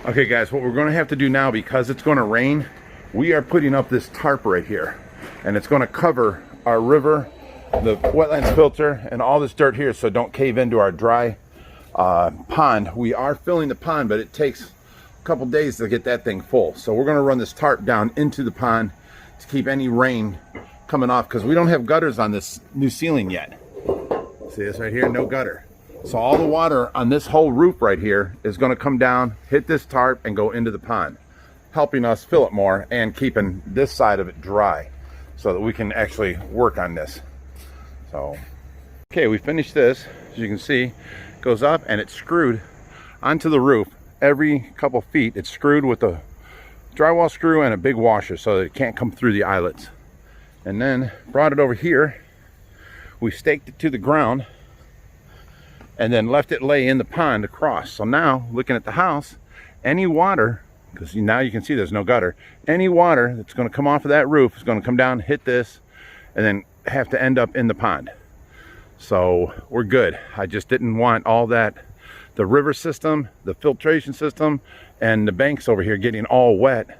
Okay guys, what we're going to have to do now, because it's going to rain, we are putting up this tarp right here, and it's going to cover our river, the wetlands filter, and all this dirt here, so don't cave into our dry pond. We are filling the pond, but it takes a couple days to get that thing full. So we're going to run this tarp down into the pond to keep any rain coming off, because we don't have gutters on this new ceiling yet. See this right here? No gutter. So all the water on this whole roof right here is going to come down, hit this tarp, and go into the pond, helping us fill it more and keeping this side of it dry so that we can actually work on this. So, okay, we finished this. As you can see, it goes up and it's screwed onto the roof. Every couple feet, it's screwed with a drywall screw and a big washer so that it can't come through the eyelets. And then brought it over here. We staked it to the ground and then left it lay in the pond across. So now, looking at the house, any water, because now you can see there's no gutter, any water that's going to come off of that roof is going to come down, hit this, and then have to end up in the pond. So we're good. I just didn't want all that, the river system, the filtration system, and the banks over here getting all wet,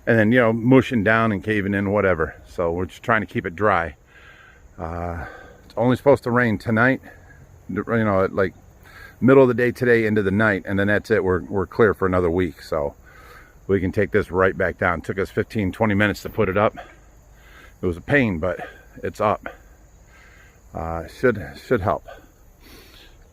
and then, you know, mushing down and caving in, whatever. So we're just trying to keep it dry. It's only supposed to rain tonight, you know, at like middle of the day today into the night, and then that's it. We're clear for another week, so we can take this right back down. It took us 15-20 minutes to put it up. It was a pain, but it's up. Should help.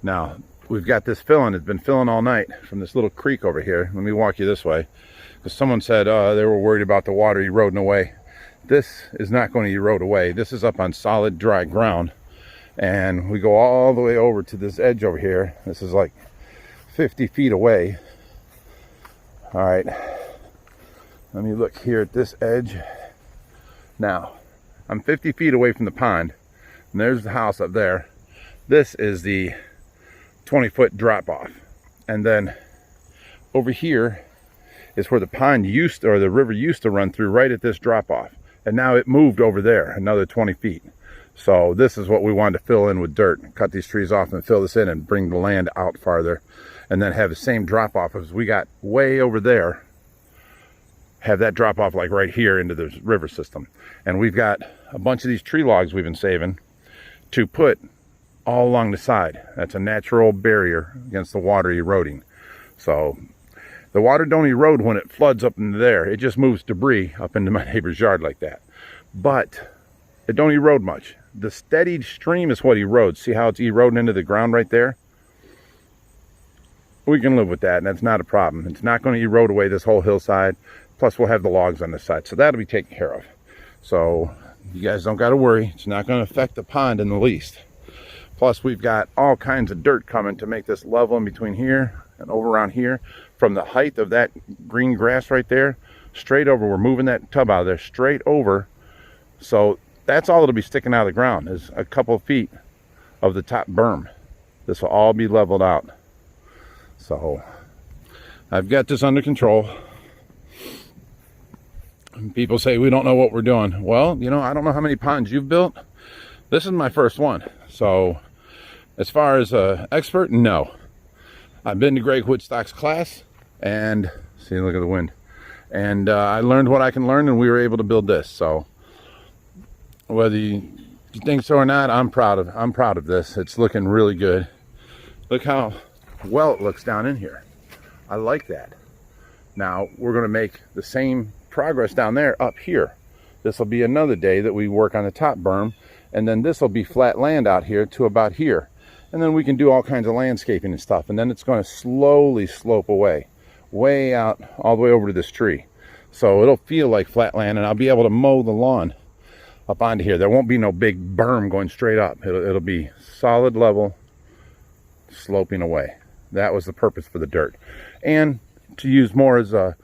Now we've got this filling. It's been filling all night from this little creek over here. Let me walk you this way, because someone said they were worried about the water eroding away. This is not going to erode away. This is up on solid dry ground. And we go all the way over to this edge over here. This is like 50 feet away. All right, let me look here at this edge. Now, I'm 50 feet away from the pond, and there's the house up there. This is the 20-foot drop off. And then over here is where the pond used to, or the river used to run through, right at this drop off. And now it moved over there another 20 feet. So this is what we wanted to fill in with dirt. Cut these trees off and fill this in and bring the land out farther. And then have the same drop off as we got way over there. Have that drop off like right here into the river system. And we've got a bunch of these tree logs we've been saving to put all along the side. That's a natural barrier against the water eroding. So the water don't erode when it floods up into there. It just moves debris up into my neighbor's yard like that. But it don't erode much. The steadied stream is what erodes. See how it's eroding into the ground right there? We can live with that, and that's not a problem. It's not going to erode away this whole hillside. Plus, we'll have the logs on this side, so that'll be taken care of. So you guys don't got to worry. It's not going to affect the pond in the least. Plus, we've got all kinds of dirt coming to make this level in between here and over around here. From the height of that green grass right there, straight over. We're moving that tub out of there straight over. So that's all that'll be sticking out of the ground, is a couple of feet of the top berm. This will all be leveled out. So I've got this under control. And people say we don't know what we're doing. Well, you know, I don't know how many ponds you've built. This is my first one. So as far as an expert, no. I've been to Greg Wittstock's class, and see, look at the wind. And I learned what I can learn, and we were able to build this. So whether you think so or not, I'm proud of this. It's looking really good. Look how well it looks down in here. I like that. Now we're going to make the same progress down there up here. This will be another day that we work on the top berm, and then this will be flat land out here to about here. And then we can do all kinds of landscaping and stuff, and then it's going to slowly slope away, way out all the way over to this tree. So it'll feel like flat land, and I'll be able to mow the lawn up onto here. There won't be no big berm going straight up. It'll be solid level, sloping away. That was the purpose for the dirt. And to use more as a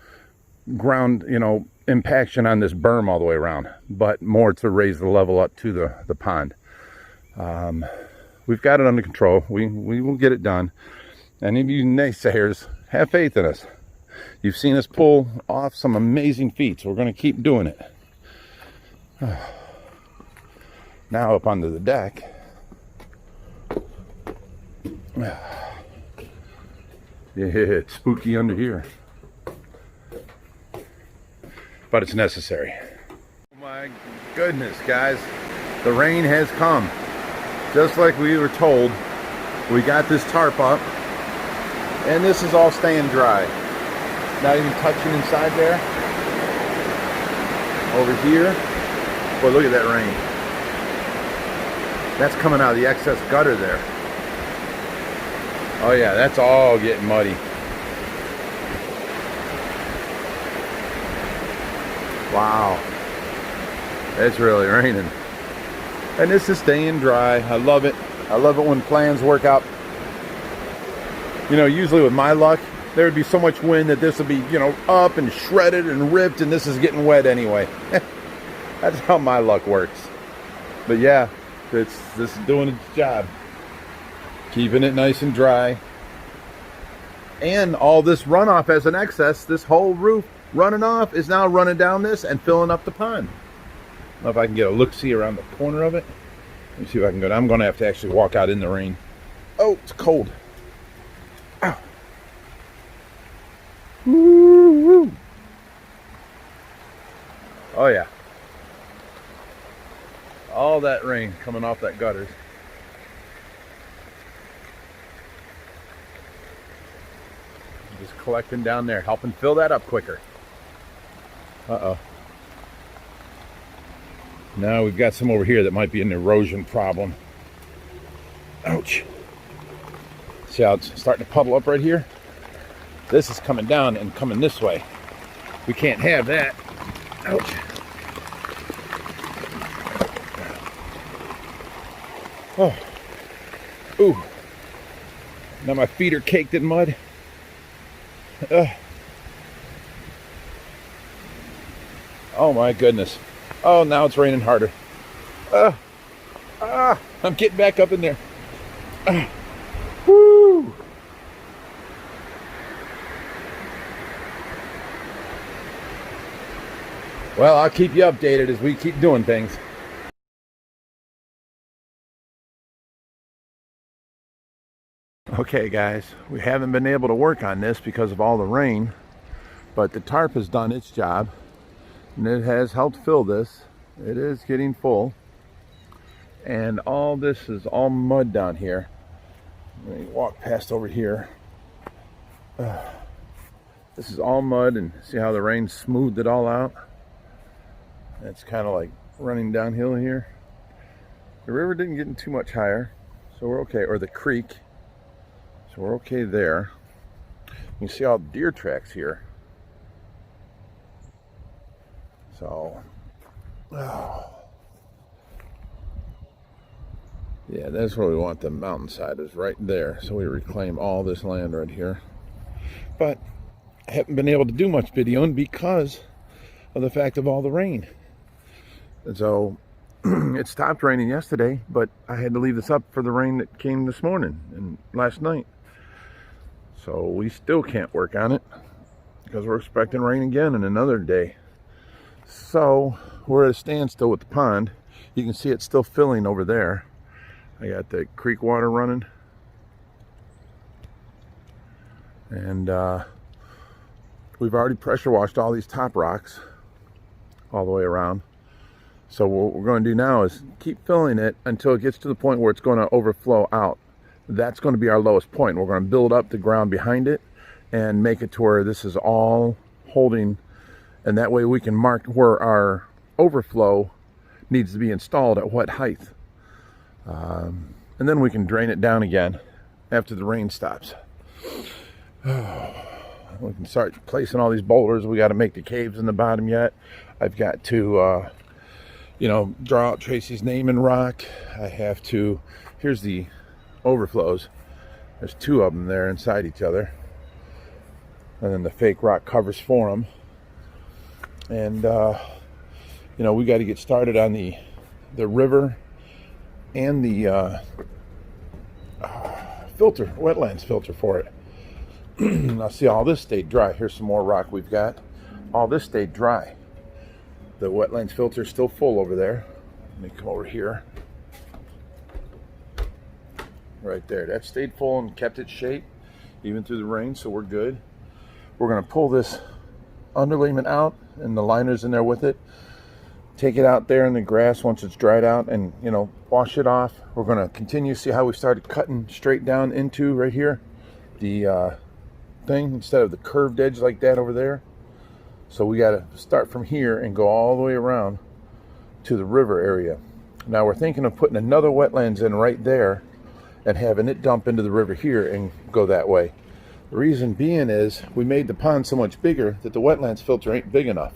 ground, you know, impaction on this berm all the way around, but more to raise the level up to the pond. We've got it under control. We will get it done. Any of you naysayers, have faith in us. You've seen us pull off some amazing feats. We're going to keep doing it. Now up onto the deck. Yeah, it's spooky under here. but it's necessary. Oh my goodness, guys. The rain has come. Just like we were told. We got this tarp up. And this is all staying dry. Not even touching inside there. Over here. Boy, look at that rain. That's coming out of the excess gutter there. Oh yeah, that's all getting muddy. Wow. It's really raining. And this is staying dry. I love it. I love it when plans work out. You know, usually with my luck, there would be so much wind that this would be, you know, up and shredded and ripped, and this is getting wet anyway. That's how my luck works. But yeah, this is doing its job. Keeping it nice and dry. And all this runoff as an excess, this whole roof running off is now running down this and filling up the pond. I don't know if I can get a look-see around the corner of it. Let me see if I can go. I'm going to have to actually walk out in the rain. Oh, it's cold. Ow. Woo-woo. Oh yeah. All that rain coming off that gutters. Just collecting down there, helping fill that up quicker. Uh-oh. Now we've got some over here that might be an erosion problem. Ouch. See how it's starting to puddle up right here? This is coming down and coming this way. We can't have that. Ouch. Oh. Ooh. Now my feet are caked in mud. Oh my goodness. Oh, now it's raining harder. I'm getting back up in there. Woo! Well, I'll keep you updated as we keep doing things. Okay guys, we haven't been able to work on this because of all the rain, but the tarp has done its job and it has helped fill this. It is getting full, and all this is all mud down here. Let me walk past over here. This is all mud, and see how the rain smoothed it all out? It's kind of like running downhill here. The river didn't get too much higher, so we're okay, or the creek. So we're okay there. You can see all the deer tracks here. So, oh. Yeah, that's where we want the mountainside, is right there. So we reclaim all this land right here. But I haven't been able to do much videoing because of the fact of all the rain. And so it stopped raining yesterday, but I had to leave this up for the rain that came this morning and last night. So we still can't work on it because we're expecting rain again in another day. So we're at a standstill with the pond. You can see it's still filling over there. I got the creek water running. And we've already pressure washed all these top rocks all the way around. So what we're going to do now is keep filling it until it gets to the point where it's going to overflow out. That's going to be our lowest point. We're going to build up the ground behind it and make it to where this is all holding, and that way we can mark where our overflow needs to be installed at what height. And then we can drain it down again after the rain stops. We can start placing all these boulders. We got to make the caves in the bottom yet. I've got to you know, draw out Tracy's name in rock. I have to, here's the overflows. There's two of them there inside each other, and then the fake rock covers for them. And you know, we got to get started on the river and the filter, wetlands filter for it. Now see, all this stayed dry. Here's some more rock we've got. All this stayed dry. The wetlands filter is still full over there. Let me come over here. Right there, that stayed full and kept its shape even through the rain, so we're good. We're going to pull this underlayment out and the liners in there with it. Take it out there in the grass once it's dried out and, you know, wash it off. We're going to continue, see how we started cutting straight down into right here, the thing, instead of the curved edge like that over there. So we got to start from here and go all the way around to the river area. Now we're thinking of putting another wetlands in right there and having it dump into the river here and go that way. The reason being is we made the pond so much bigger that the wetlands filter ain't big enough.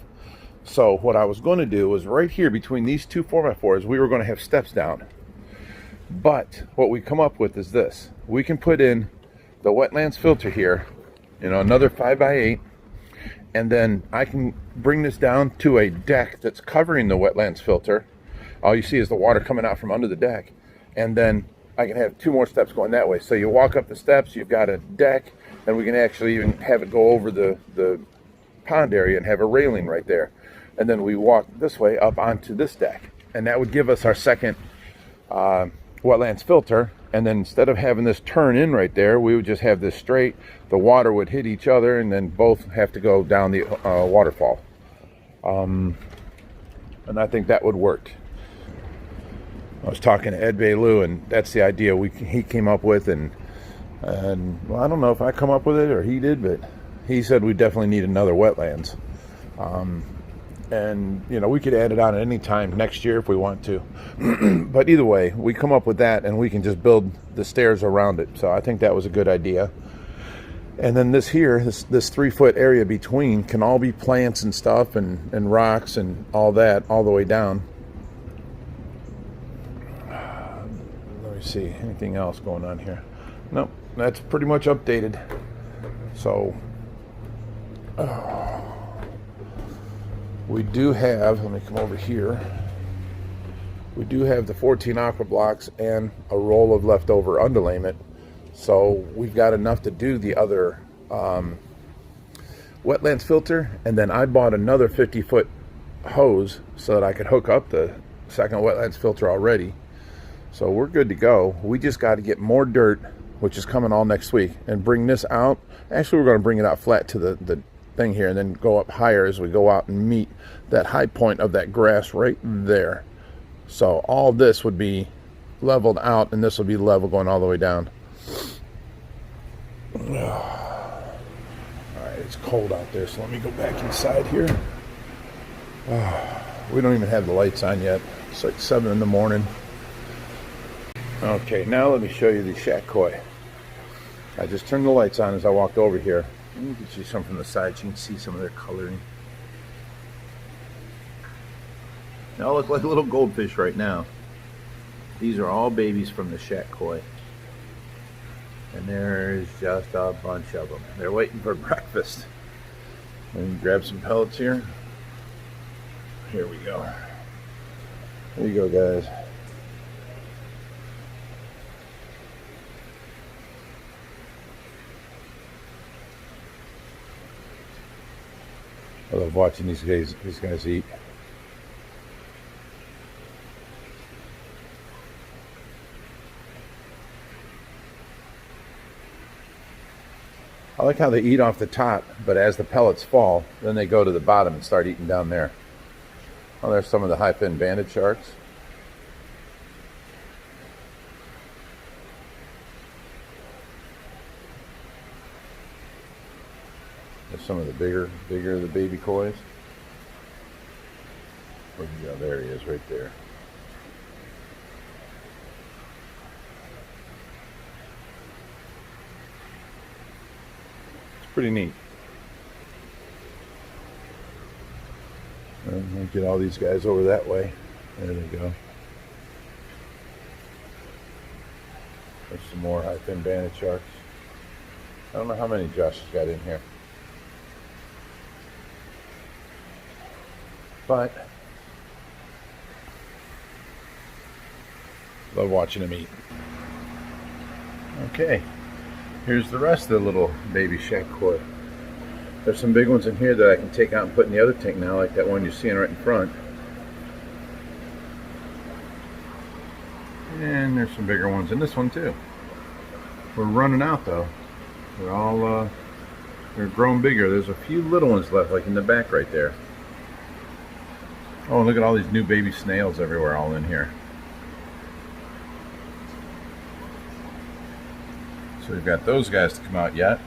So what I was going to do was right here between these two 4x4s, we were going to have steps down. But what we come up with is this. We can put in the wetlands filter here, you know, another 5x8, and then I can bring this down to a deck that's covering the wetlands filter. All you see is the water coming out from under the deck. And then I can have 2 more steps going that way. So you walk up the steps, you've got a deck, and we can actually even have it go over the pond area and have a railing right there. And then we walk this way up onto this deck, and that would give us our second wetlands filter. And then instead of having this turn in right there, we would just have this straight. The water would hit each other, and then both have to go down the waterfall. And I think that would work. I was talking to Ed Bailou, and that's the idea he came up with. And well, I don't know if I come up with it or he did, but he said we definitely need another wetlands. And, you know, we could add it on at any time next year if we want to. But either way, we come up with that and we can just build the stairs around it. So I think that was a good idea. And then this here, this 3-foot area between can all be plants and stuff and rocks and all that all the way down. Let me see, anything else going on here? Nope, that's pretty much updated. So, we do have, let me come over here, we do have the 14 aqua blocks and a roll of leftover underlayment. So we've got enough to do the other wetlands filter. And then I bought another 50-foot hose so that I could hook up the second wetlands filter already. So we're good to go. We just got to get more dirt, which is coming all next week, and bring this out. Actually, we're going to bring it out flat to the thing here and then go up higher as we go out and meet that high point of that grass right there. So all this would be leveled out, and this will be level going all the way down. All right, it's cold out there, so let me go back inside here. We don't even have the lights on yet. It's like 7 in the morning. Okay, now let me show you the SHAQ koi. I just turned the lights on as I walked over here. You can see some from the side. You can see some of their coloring. They all look like little goldfish right now. These are all babies from the SHAQ koi. And there's just a bunch of them. They're waiting for breakfast. Let me grab some pellets here. Here we go. There you go, guys. I love watching these guys eat. I like how they eat off the top, but as the pellets fall, then they go to the bottom and start eating down there. Oh, there's some of the high fin banded sharks. There's some of the bigger the baby kois. Where'd he go? There he is, right there. It's pretty neat. And we'll get all these guys over that way. There they go. There's some more high fin banded sharks. I don't know how many Josh has got in here. But love watching them eat. Okay, here's the rest of the little baby SHAQ koi. There's some big ones in here that I can take out and put in the other tank now, like that one you're seeing right in front. And there's some bigger ones in this one too. We're running out though. They're all they're grown bigger. There's a few little ones left, like in the back right there. Oh, and look at all these new baby snails everywhere, all in here. So we've got those guys to come out yet.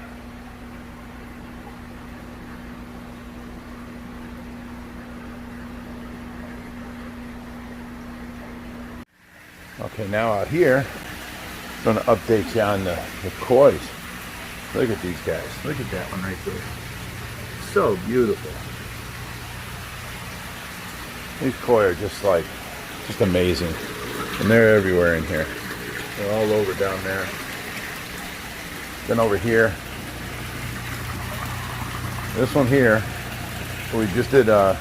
Okay, now out here, I'm going to update you on the kois. Look at these guys. Look at that one right there. So beautiful. These koi are just amazing. And they're everywhere in here. They're all over down there. Then over here. This one here, we just did, I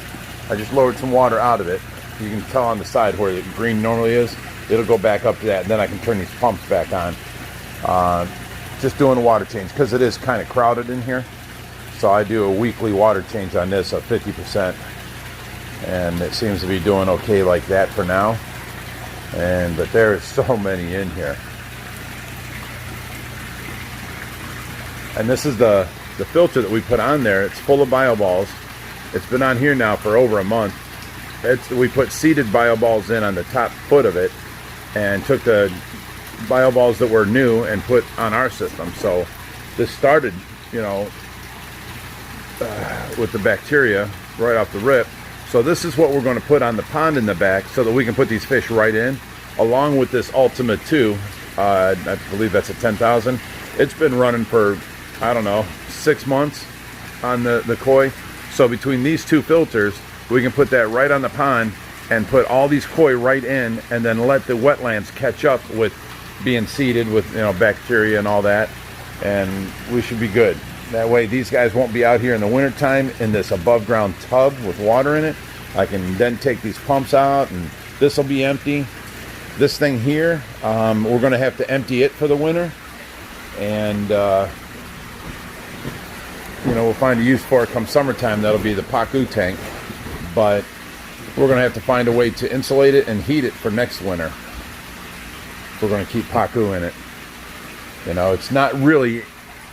just lowered some water out of it. You can tell on the side where the green normally is. It'll go back up to that, and then I can turn these pumps back on. Just doing a water change because it is kind of crowded in here. So I do a weekly water change on this of 50%, and it seems to be doing okay like that for now. But there is so many in here. And this is the filter that we put on there. It's full of bioballs. It's been on here now for over a month. We put seeded bioballs in on the top foot of it, and took the bioballs that were new and put on our system. So this started, you know, with the bacteria right off the rip. So this is what we're going to put on the pond in the back so that we can put these fish right in, along with this Ultimate 2. I believe that's a 10,000. It's been running for, I don't know, 6 months on the koi. So between these two filters, we can put that right on the pond and put all these koi right in, and then let the wetlands catch up with being seeded with, you know, bacteria and all that, and we should be good. That way these guys won't be out here in the wintertime in this above ground tub with water in it. I can then take these pumps out, and this will be empty. This thing here, we're going to have to empty it for the winter, and you know, we'll find a use for it come summertime. That'll be the PACU tank, but we're going to have to find a way to insulate it and heat it for next winter. We're going to keep PACU in it. You know, it's not really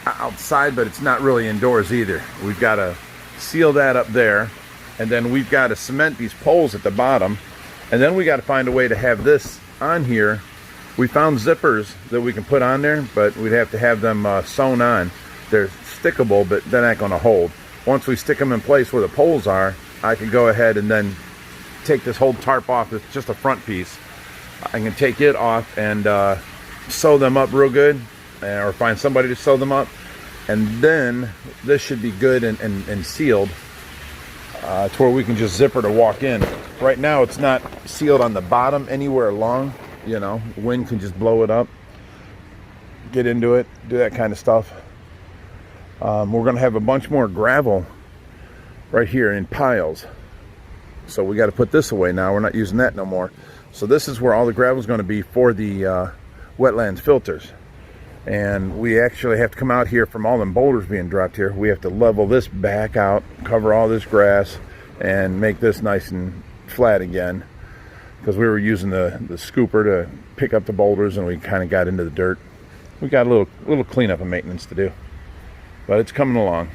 outside, but it's not really indoors either. We've got to seal that up there, and then we've got to cement these poles at the bottom, and then we got to find a way to have this on here. We found zippers that we can put on there, but we'd have to have them sewn on. They're stickable, but they're not going to hold. Once we stick them in place where the poles are, I can go ahead and then take this whole tarp off. It's just a front piece. I can take it off and sew them up real good, or find somebody to sew them up, and then this should be good and sealed to where we can just zipper to walk in. Right now it's not sealed on the bottom anywhere along. You know, wind can just blow it up, get into it, do that kind of stuff. We're going to have a bunch more gravel right here in piles, so we got to put this away now. We're not using that no more. So this is where all the gravel is going to be for the wetlands filters. And we actually have to come out here from all them boulders being dropped here. We have to level this back out, cover all this grass, and make this nice and flat again, because we were using the scooper to pick up the boulders, and we kind of got into the dirt. We got a little cleanup and maintenance to do, but it's coming along.